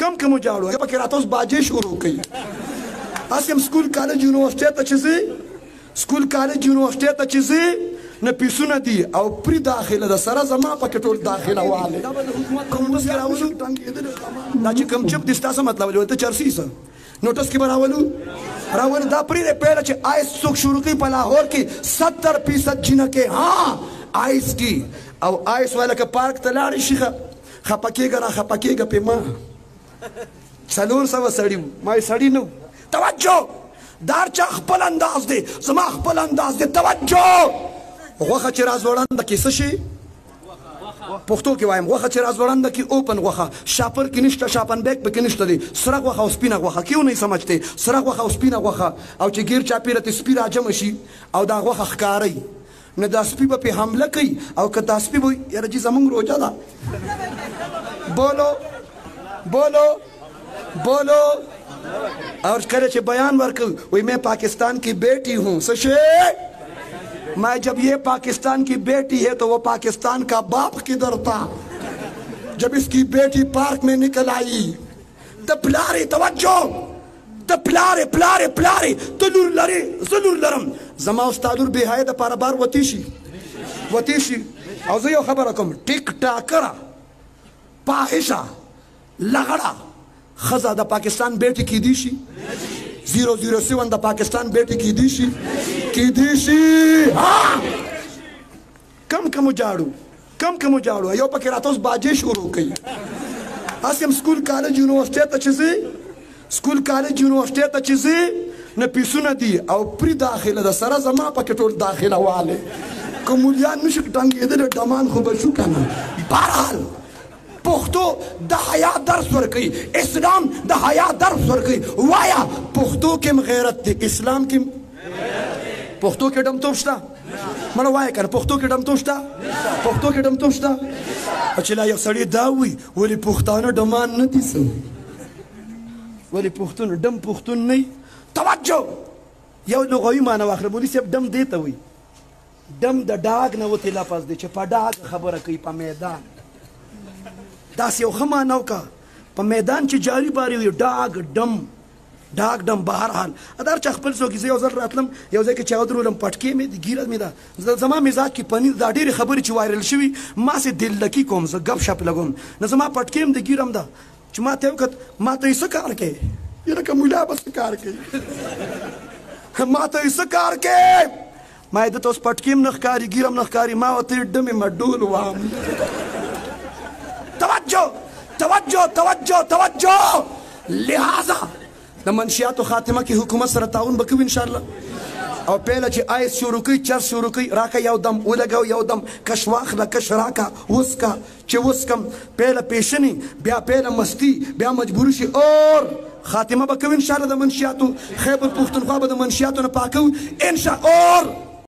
کم جاړو هغه پکې راته اوس باجې شروع کوي هسې هم سکول کالج یونیورسټۍ ته چې ځې سکول کالج یونیورسټۍ ته چې ځې نه پیسونه دي او پرې داخله ده سره زما پکې ټول داخله والی کوموس کې راولو دا چې کوم چپ دي ستا څه مطلب دی ته چرسي څه نوټس کې به راولو دا پرې دی پیله چې آیس څوک شروع کوي په لاهور کې 70% جینکې ها آیس کې او آیس والا که پارک ته لاړې شي خفه کېږه را خفه کېږه پې ما 400 سړي ما یې سړي نه توجه دا هر چا خپل انداز دی زما خپل انداز دی توجه غوښه چې راځوړنده کې څه شي پښتو کې وایم غوښه چې راځوړنده کې اوپن غوښه شاپر کې نشته شاپن بیگ پکې نشته دی سره غوښه او سپینه غوښه کیوں نہیں سمجھتے سره غوښه او سپینه غوښه او چې ګیر چاپېره ته سپي راجمع شي او دا غوښه ښکارئ نه دا سپي به پې حمله کوي او که دا سپي به یاره جي زمونږ روجه ده بولو اور کله چې بیان ورکړ وہی میں پاکستان کی بیٹی ہوں سشے میں جب یہ پاکستان کی بیٹی ہے تو وہ پاکستان کا باپ کدھر تھا جب اس کی بیٹی پارک میں نکل آئی تو پلارے توجہ تو پلارے تلور لرے زلور لرم زما استادور بهای د پاره بار وتیشي او زه یو خبره کوم ټیک ټاکره پاحشه لغړه خزا د پاکستان بیٹی کی دی شي 007 د پاکستان بیٹی کی دی شي کم جاړو یو پکې راته اوس باجې شروع کوي هسې هم سکول کالج یونیورسټۍ ته چې ځې نه پیسونه دي او پرې داخله ده سره زما پکې ټول داخله والی که مولیان نشي ټنګېدلی ډمان خو به شو که نه بهرحال پښتو د حیا درس ورکوي اسلام د حیا درس ورکوي وایا پښتو کې هم غیرت دی اسلام کې پښتو کې ډمتوب شته مړه وایه که نه پښتو کې ډمتوب شته چې لا یو سړی دا وایي ولې پښتانه ډمان نه دي څه ولې پښتون نه توجه یو لغوي معنی واخله مولوي صاحب ډم دې ته وایي ډم د ډاګ نه وتې لفظ دی چې په ډاګ خبره کوي په میدان داسې یو ښه معنی وکړه په میدان چې جاري باري وي ډاګ ډم بهرحال دا هر چا خپل څوک زه یو ځل راتلم یو ځای کې چاود رولم پټکې مې ګیره مې ده زما مزاج کې پنیر دا ډېرې خبرې چې وایرل شوي ما سې دللکي کوم زه گپ شپ لګوم نه زما پټکې هم د ګیره هم ده چې ما ته یې وکړت ما ته یې څه کار کوې یاره که ملا به څه کار کوي ما ته یې څه کار کوې ما یې دته اوس پټکې هم نه ښکاري ګیره هم نه ښکاري ما ورته یې ډمې مډول وام توجه لہذا د منشیاتو خاتمه کې حکومت سره تعاون به کوي انشاءالله او پیله چې آیس شروع کوي چرس شروع کوي راکه یو دم ولګو یو دم کش واخله کش راکه وسکه چې وسکم پیله پیشنی بیا پیله مستی بیا مجبوري شي اور خاتمه به کوي انشاءالله د منشیاتو خیبر پښتونخوا به د منشیاتو نه پاکو اور